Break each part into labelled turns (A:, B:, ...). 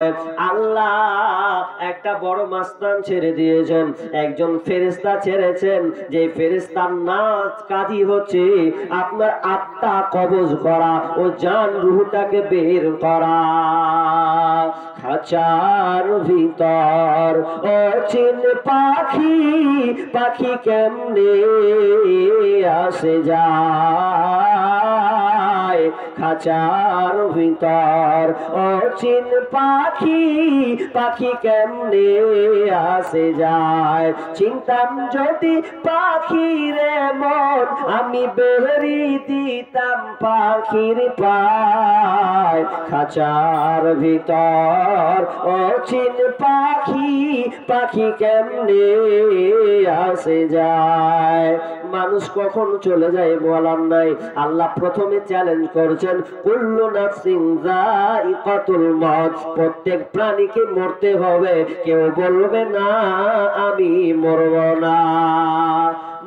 A: আল্লাহ একটা বড় মাস্তান ছেড়ে দিয়েছেন, একজন ফেরেশতা ছেড়েছেন, যে ফেরেশতার নাচ কাজই হচ্ছে আপনার আত্মা কবজ করা ও জান রূহটাকে বের করা। খাঁচার ভিতর অচিন পাখি, পাখি কেমনে আসে যায়, খাঁচার ভিতর অচিন পাখি, পাখি কেমনে আসে যায়। চিন্তাম যদি পাখিরে মন, আমি বেরি দিতাম পাখির পায়। খাঁচার ভিতর অচিন পাখি, পাখি কেমনে আসে যায়। মানুষ কখন চলে যায় বলার নাই। আল্লাহ প্রথমে চ্যালেঞ্জ করছেন, কুল্লু নাফসিন যায়িকাতুল মউত, প্রত্যেক প্রাণীকে মরতে হবে। কেউ বলবে না আমি মরব না।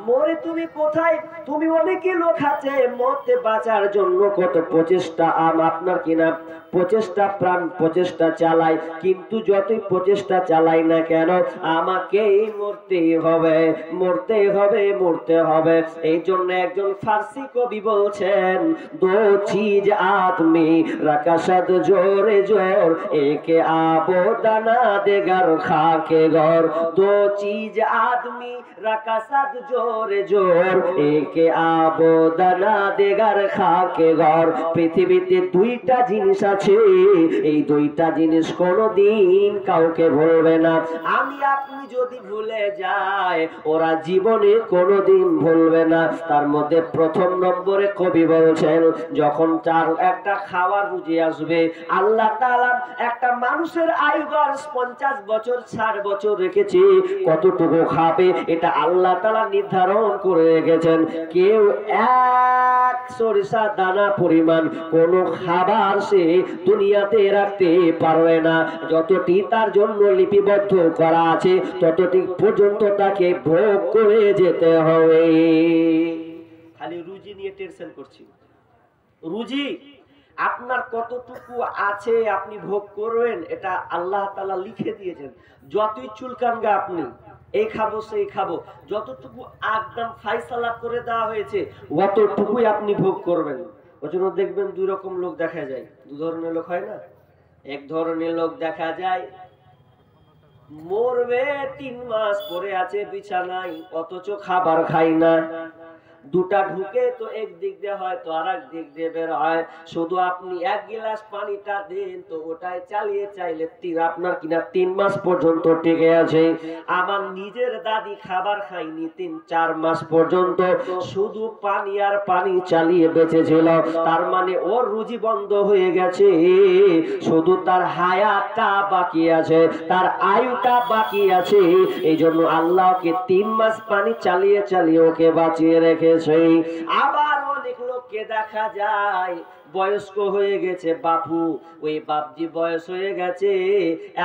A: মরে তুমি কোথায়? তুমি অনেকে লোক আছে মরতে বাঁচার জন্য কত প্রচেষ্টা আপনার কিনা প্রচেষ্টা, প্রাণ প্রচেষ্টা চালাই, কিন্তু যতই প্রচেষ্টা চালাই না কেন আমাকেই মরতে হবে, মরতে হবে, মরতে হবে। এই জন্য একজন ফার্সি কবি বলছেন, দো চিজ আদমি রাকাশাদ জোরে জোর, একে আবো দানা দেগার খাকে ঘর। দো চিজ আদমি রাকাশাদ জোরে জোর, একে আবো দানা দেগার খাকে ঘর। পৃথিবীতে দুইটা জিনিস আছে, এই দুইটা জিনিস কোনোদিন কাউকে ভুলবে না। আমি আপনি যদি ভুলে যাই, ওরা জীবনে কোনোদিন ভুলবে না। তার মধ্যে প্রথম নম্বরে কবি বলছেন, যখন চার একটা খাওয়ার রুজি আসবে, আল্লাহ তাআলা একটা মানুষের আয়ু 50 বছর 60 বছর রেখেছে, কতটুকু খাবে এটা আল্লাহ তাআলা নির্ধারণ করে রেখেছেন। কেউ এক সরিষা দানা পরিমাণ কোন খাবার সে দুনিয়াতে রাখতে পারবে না। যতটি তার জন্য লিপিবদ্ধ করা আছে ততটি পর্যন্ত তাকে ভোগ করে যেতে হবে। খালি রুজি নিয়ে টেনশন করছি। রুজি আপনার কতটুকু আছে আপনি ভোগ করবেন এটা আল্লাহ তাআলা লিখে দিয়েছেন। যতই চুলকানগা আপনি, এই খাবো সেই খাবো, যতটুকু একদম ফায়সালা করে দেওয়া হয়েছে অতটুকুই আপনি ভোগ করবেন। ওজন্য দেখবেন দুই রকম লোক দেখা যায়। দু ধরনের লোক হয় না? এক ধরনের লোক দেখা যায় মরবে 3 মাস পরে আছে বিছানায়, অথচ খাবার খায় না। দুটা ঢুকে তো এক দিক দিয়ে হয় তো আর এক দিক দিয়ে বের হয়। শুধু আপনি এক গ্লাস পানিটা দেন তো ওটাই চালিয়ে চাইলে আপনার কিনা 3 মাস পর্যন্ত টিকে আছে। আমার নিজের দাদি খাবার খায়নি 3-4 মাস পর্যন্ত, শুধু পানি আর পানি চালিয়ে বেঁচেছিল। তার মানে ওর রুজি বন্ধ হয়ে গেছে, শুধু তার হায়াতটা বাকি আছে, তার আয়ুটা বাকি আছে। এই জন্য আল্লাহকে 3 মাস পানি চালিয়ে চালিয়ে ওকে বাঁচিয়ে রেখে। আবার অনেক লোককে দেখা যায় বয়স্ক হয়ে গেছে বাপু, ওই বাপজি বয়স হয়ে গেছে,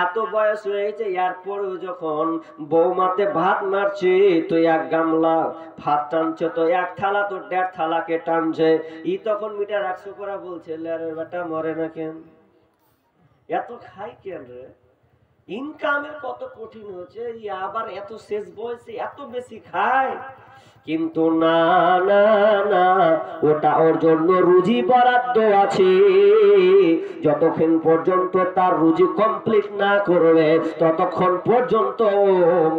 A: এত বয়স হয়েছে, এরপরেও যখন বৌমাতে ভাত মারছে তো 1 গামলা ভাত টানছে, তো 1 থালা তো 1.5 থালাকে টানছে। ই তখন মিটার 100 করা বলছে, লেরের বেটা মরে না কেন, এত খাই কেন রে? ইনকামের কত কঠিন হচ্ছে, আবার এত শেষ বয়সে এত বেশি খায়। কিন্তু না না না, ওটা ওর জন্য রুজি বরাদ্দ আছে। যতক্ষণ পর্যন্ত তার রুজি কমপ্লিট না করবে ততক্ষণ পর্যন্ত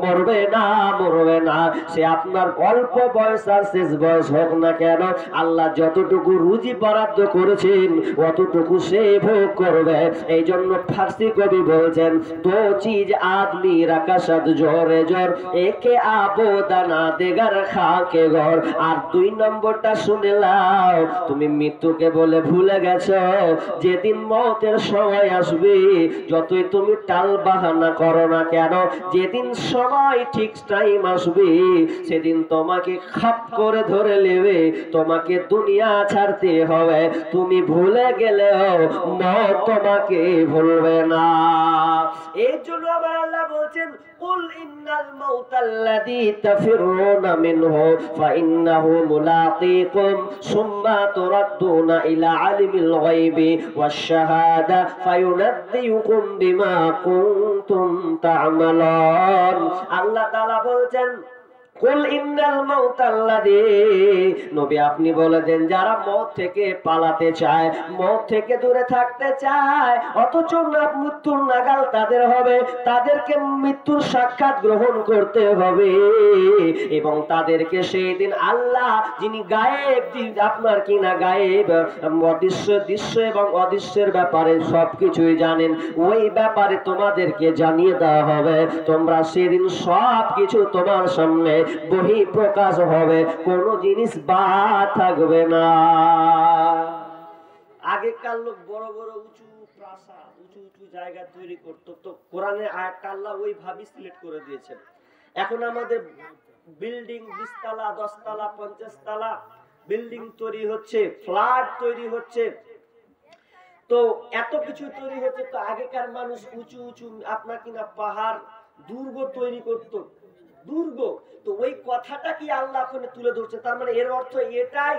A: মরবে না, মরবে না। সে আপনার অল্প বয়স আর শেষ বয়স হোক না কেন, আল্লাহ যতটুকু রুজি বরাদ্দ করেছেন অতটুকু সে ভোগ করবে। এই জন্য ফার্সি কবি বলছেন, দো চিজ আদমি রাকাশাদ জোরে জোর, একে আবো দানা দেগার খাকে ঘর। আর 2 নম্বরটা শুনে নাও, তুমি মৃত্যুকে বলে ভুলে গেছো। যেদিন মওতের সময় আসবে, যতই তুমি টাল বাহানা করো না কেন, যেদিন সময় ঠিক টাইম আসবে সেদিন তোমাকে খাপ করে ধরে নেবে, তোমাকে দুনিয়া ছাড়তে হবে। তুমি ভুলে গেলেও মওত তোমাকে ভুলবে না। এই জন্য আবার আল্লাহ বলছেন কুল ইন্নাল মাউতাল্লাযী তাফিরুনা মিনহু ফাইন্নাহু মুলাকীকুম সুম্মা তুরাদ্দুনা ইলা আলিমিল গায়বি ওয়াশ শাহাদা ফায়ুনাব্বিউকুম বিমা কুনতুম তা'মালুন। আল্লাহ তাআলা বলছেন কুল ইন্নাল মাউতাল্লাযী, নবী আপনি বলে দেন যারা মওত থেকে পালাতে চায়, মওত থেকে দূরে থাকতে চায়, অথচ মৃত্যুর নাগাল তাদের হবে, তাদেরকে মৃত্যুর সাক্ষাৎ গ্রহণ করতে হবে এবং তাদেরকে সেই দিন আল্লাহ যিনি গায়েব, আপনার কিনা গায়েব দৃশ্য এবং অদৃশ্যের ব্যাপারে সবকিছুই জানেন, ওই ব্যাপারে তোমাদেরকে জানিয়ে দেওয়া হবে। তোমরা সেদিন সবকিছু তোমার সামনে বহি প্রকাশ হবে, কোন জিনিস বাদ থাকবে না। আগেকার লোক বড় বড় উঁচু প্রাসাদ, উঁচু উঁচু জায়গা তৈরি করতো, তো কোরআনে আয়াতটা আল্লাহ ওইভাবেই সিলেক্ট করে দিয়েছেন। এখন আমাদের বিল্ডিং 20 তলা 10 তলা 50 তলা বিল্ডিং তৈরি হচ্ছে, ফ্ল্যাট তৈরি হচ্ছে, তো এত কিছু তৈরি হচ্ছে। তো আগেকার মানুষ উঁচু উঁচু আপনার কিনা পাহাড় দুর্গ তৈরি করতো, দুর্গ। তো ওই কথাটা কি আল্লাহ ওখানে তুলে ধরছে, তার মানে এর অর্থ এটাই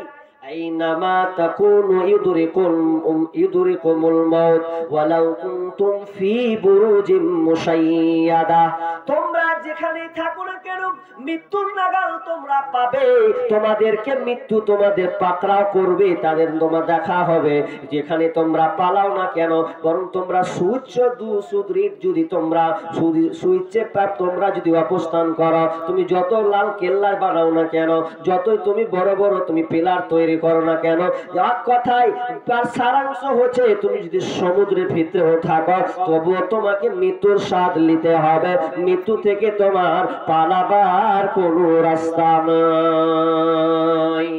A: আইনামা তাকুনু ইউদরিকুমুল মাউত ওয়ালাউ কুনতুম ফি বুরুজিম মুশাইয়াদা, তোমরা যেখানেই থাকো না কেন মৃত্যুর নাগাল তোমরা পাবে, তোমাদেরকে মৃত্যু তোমাদের পাকড়াও করবে, তাদের তোমার দেখা হবে। যেখানে তোমরা পালাও না কেন, বরং তোমরা সুদৃঢ় যদি তোমরা সুইচে তোমরা যদি অবস্থান করো, তুমি যত লাল কেল্লা বানাও না কেন, যতই তুমি বড় বড় তুমি পিলার তৈরি করো না কেন, এক কথায় তার সারাংশ হচ্ছে তুমি যদি সমুদ্রের ভিতরেও থাকো তবুও তোমাকে মৃত্যুর স্বাদ নিতে হবে, মৃত্যু থেকে তোমার পালাবার কোনো রাস্তা নাই।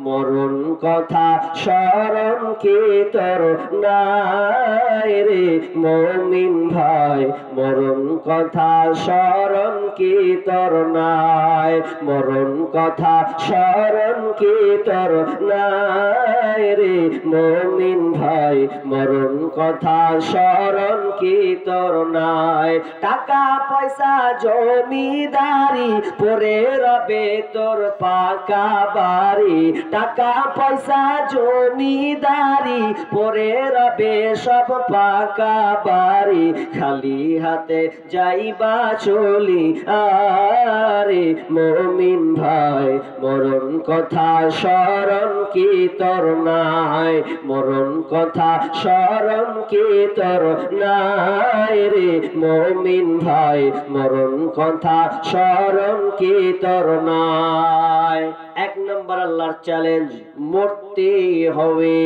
A: মরণ কথা স্মরণ কি তোর নাই রে মুমিন ভাই, মরণ কথা স্মরণ কি তোর নাই, মরণ কথা স্মরণ কি তোর নাই রে মুমিন ভাই, মরণ কথা স্মরণ কি তোর নাই। টাকা পয়সা জমিদারি পরে রবে তোর পাকা বাড়ি, টাকা পয়সা জমিদারি পরে রবে সব পাকা বাড়ি, খালি হাতে যাইবা চলি আরে মুমিন ভাই, মরণ কথা স্মরণ কি তোর নাই, মরণ কথা স্মরণ কি তোর নাই রে মুমিন ভাই, মরণ কথা স্মরণ কি তোর নাই। এক নম্বর আল্লাহর চ্যালেঞ্জ, মরতে হবে।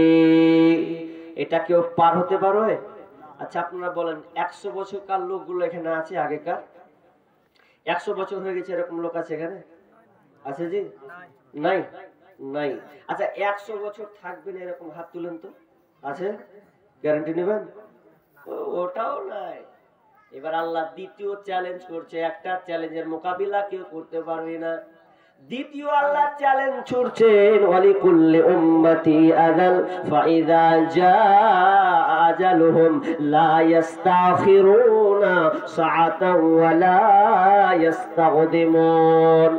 A: এটা কেউ পার হতে পারবে? আচ্ছা আপনারা বলেন 100 বছরকার লোকগুলো এখানে আছে, আগেকার 100 বছর হয়ে গেছে এরকম লোক আছে এখানে? আছে জি? নাই নাই। আচ্ছা 100 বছর থাকবেন এরকম হাত তুলেন তো, আছে? গ্যারান্টি নেবেন? ওটাও নাই। এবার আল্লাহ দ্বিতীয় চ্যালেঞ্জ করছে, একটা চ্যালেঞ্জের মোকাবিলা কেউ করতে পারবে না, দ্বিতীয় আল্লাহ চ্যালেঞ্জ ছুড়ছেন ওয়ালিকুল্লি উম্মতি আজাল ফাইযা জাআ আজালুহুম লা ইস্তাখিরুনা সাআতান ওয়া লা ইস্তাগদিমুন।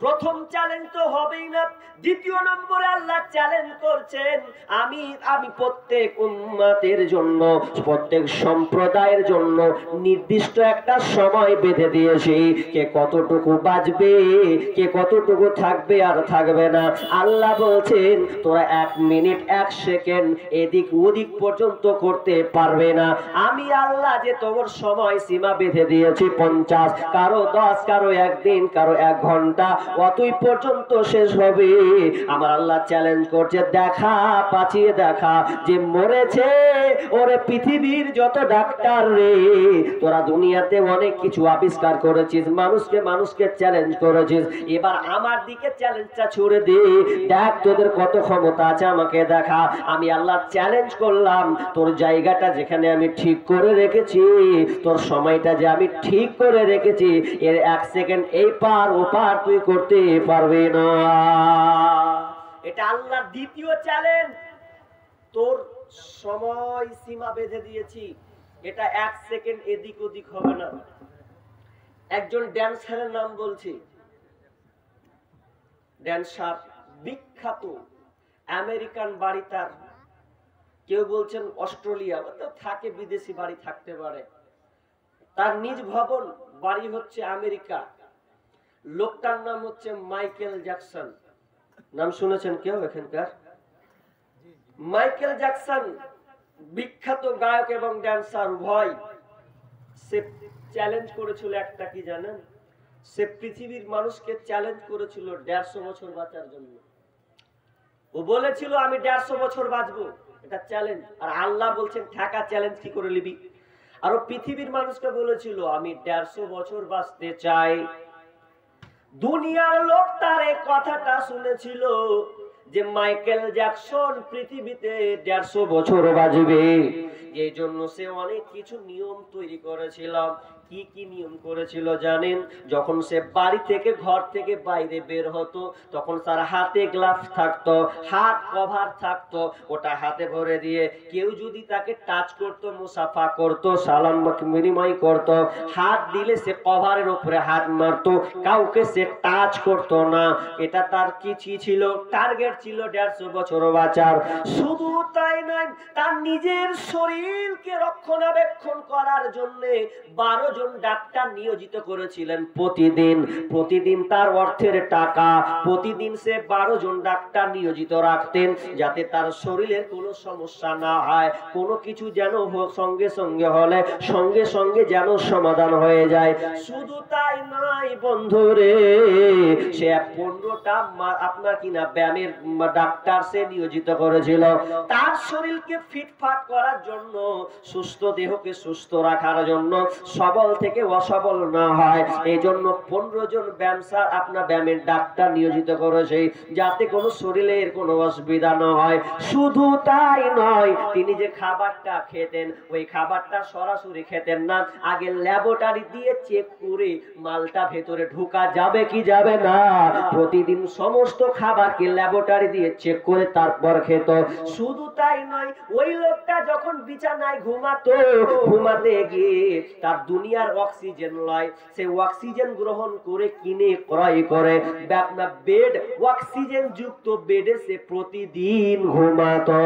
A: প্রথম চ্যালেঞ্জ তো হবেই না, দ্বিতীয় নম্বরে আল্লাহ চ্যালেঞ্জ করছেন আমি প্রত্যেক উম্মতের জন্য, প্রত্যেক সম্প্রদায়ের জন্য নির্দিষ্ট একটা সময় বেঁধে দিয়েছি, কে কতটুকু বাঁচবে, কে কতটুকু থাকবে আর থাকবে না। আল্লাহ বলছেন তোরা 1 মিনিট 1 সেকেন্ড এদিক ওদিক পর্যন্ত করতে পারবে না। আমি আল্লাহ যে তোমার সময় সীমা বেঁধে দিয়েছি 50, কারো 10, কারো 1 দিন, কারো 1 ঘন্টা, অতই পর্যন্ত শেষ হবে। আমার আল্লাহ চ্যালেঞ্জ করছে, দেখা বাঁচিয়ে দেখা, যে মরেছে ওরে পৃথিবীর যত ডাক্তার রে, তোরা দুনিয়াতে অনেক কিছু আবিষ্কার করেছিস, মানুষকে চ্যালেঞ্জ করেছিস, এবার আমার দিকে চ্যালেঞ্জটা ছুড়ে দে, দেখ তোদের কত ক্ষমতা আছে, আমাকে দেখা। আমি আল্লাহ চ্যালেঞ্জ করলাম, তোর জায়গাটা যেখানে আমি ঠিক করে রেখেছি, তোর সময়টা যে আমি ঠিক করে রেখেছি, এর 1 সেকেন্ড এই পার ও পার তুই করতে পারবি না। এটা আল্লাহর দ্বিতীয় চ্যালেঞ্জ। তোর সময় সীমা বেঁধে দিয়েছি, এটা 1 সেকেন্ড এদিক ওদিক হবে না। একজন ড্যান্সারের নাম বলছি, ড্যান্সার বিখ্যাত, আমেরিকান বাড়ি তার, কেউ বলছেন অস্ট্রেলিয়া, থাকে বিদেশি বাড়ি থাকতে পারে। তার নিজ ভবন বাড়ি হচ্ছে আমেরিকা। লোকটার নাম হচ্ছে মাইকেল জ্যাকসন। নাম শুনেছেন কেউ এখানকার? মাইকেল জ্যাকসন বিখ্যাত গায়ক এবং ড্যান্সার উভয়। সে চ্যালেঞ্জ করেছিল একটা, কি জানেন? সে পৃথিবীর মানুষকে চ্যালেঞ্জ করেছিল 150 বছর বাঁচার জন্য। ও বলেছিল আমি 150 বছর বাঁচবো, এটা চ্যালেঞ্জ। আর আল্লাহ বলছেন ঠাকা চ্যালেঞ্জ কি করে নিবি? আর ও পৃথিবীর মানুষকে বলেছিল আমি 150 বছর বাঁচতে চাই। দুনিয়ার লোক তার এই কথাটা শুনেছিল যে মাইকেল জ্যাকসন পৃথিবীতে 150 বছর বাঁচবে, এই জন্য সে অনেক কিছু নিয়ম তৈরি করেছিল। কি কি নিয়ম করেছিল জানেন? যখন সে বাড়ি থেকে, ঘর থেকে বাইরে বের হতো, তখন তার হাতে গ্লাভস থাকতো, হাত কভার থাকতো, ওটা হাতে ভরে দিয়ে কেউ যদি তাকে টাচ করতো, মুসাফা করতো, সালাম বিনিময় করতো, হাত দিলে সে কভারের উপরে হাত মারতো, কাউকে সে টাচ করতো না। এটা তার কি ছিল? টার্গেট ছিল 150 বছর বাঁচার। শুধু তাই নয়, তার নিজের শরীরকে রক্ষণাবেক্ষণ করার জন্য 12 জন ডাক্তার নিয়োজিত করেছিলেন প্রতিদিন তার অর্থের টাকা, প্রতিদিন সে 12 জন ডাক্তার নিয়োজিত রাখতেন, যাতে তার শরীরের কোনো সমস্যা না হয়, কোনো কিছু যেন সঙ্গে সঙ্গে হলে সঙ্গে সঙ্গে যেন সমাধান হয়ে যায়। শুধু তাই নয় বন্ধুরে, সে 15টা আপনার কিনা ব্যায়ামের ডাক্তার সে নিয়োজিত করেছিল, তার শরীরকে ফিটফাট করার জন্য, সুস্থ দেহকে সুস্থ রাখার জন্য, সবল থেকে অসবল না হয় এই জন্য 15 জন ব্যায়ামের ডাক্তার নিয়োজিত করেছে, যাতে কোনো শরীরের কোনো অসুবিধা না হয়। শুধু তাই নয়, তিনি যে খাবারটা খেতেন, ওই খাবারটা সরাসরি খেতেন না, আগে ল্যাবরেটরি দিয়ে চেক করে মালটা ভেতরে ঢোকা যাবে কি যাবে না। প্রতিদিন সমস্ত খাবারকে ল্যাবরেটরি দিয়ে চেক করে তারপর খেত। শুধু তাই নয়, ওই লোকটা যখন বিছানায় ঘুমাতে গিয়ে তার দুনিয়ার অক্সিজেন লয়, সে অক্সিজেন গ্রহণ করে কিনে ক্রয় করে আপনার বেড, অক্সিজেন যুক্ত বেডে সে প্রতিদিন ঘুমাতো।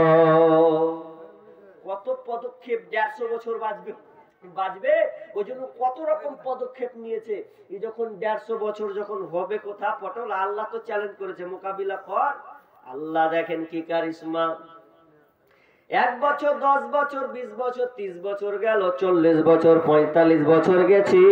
A: কত পদক্ষেপ! 150 বছর বাঁচবে ওই জন্য কত রকম পদক্ষেপ নিয়েছে। এই যখন 150 বছর যখন হবে, কোথা পটল, আল্লাহ তো চ্যালেঞ্জ করেছে মোকাবিলা কর। আল্লাহ দেখেন কি কারিশমা। 1 বছর, 10 বছর, 20 বছর, 30 বছর গেল, 40 বছর, 45 বছর গেছি,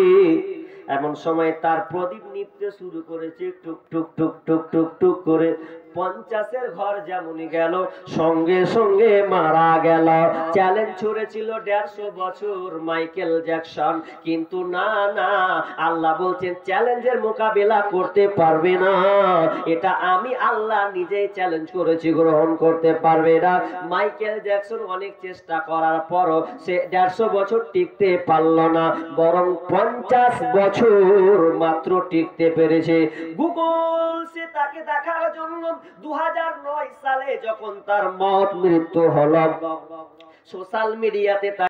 A: এমন সময় তার প্রদীপ নিভতে শুরু করেছে টুক টুক টুক টুক টুক টুক করে। 50-এর ঘর যেমনই গেল, সঙ্গে সঙ্গে মারা গেল। চ্যালেঞ্জ ছড়েছিল 150 বছর মাইকেল জ্যাকসন, কিন্তু না, আল্লাহ বলছেন চ্যালেঞ্জের মোকাবেলা করতে পারবে না, এটা আমি আল্লাহ নিজেই চ্যালেঞ্জ করেছি, গ্রহণ করতে পারবে না। মাইকেল জ্যাকসন অনেক চেষ্টা করার পরও সে 150 বছর টিকতে পারল না, বরং 50 বছর মাত্র টিকতে পেরেছে। গুগল সে তাকে দেখার জন্য 2009 সালে যখন তার মৃত্যু হলো, সোশ্যাল মিডিয়াতে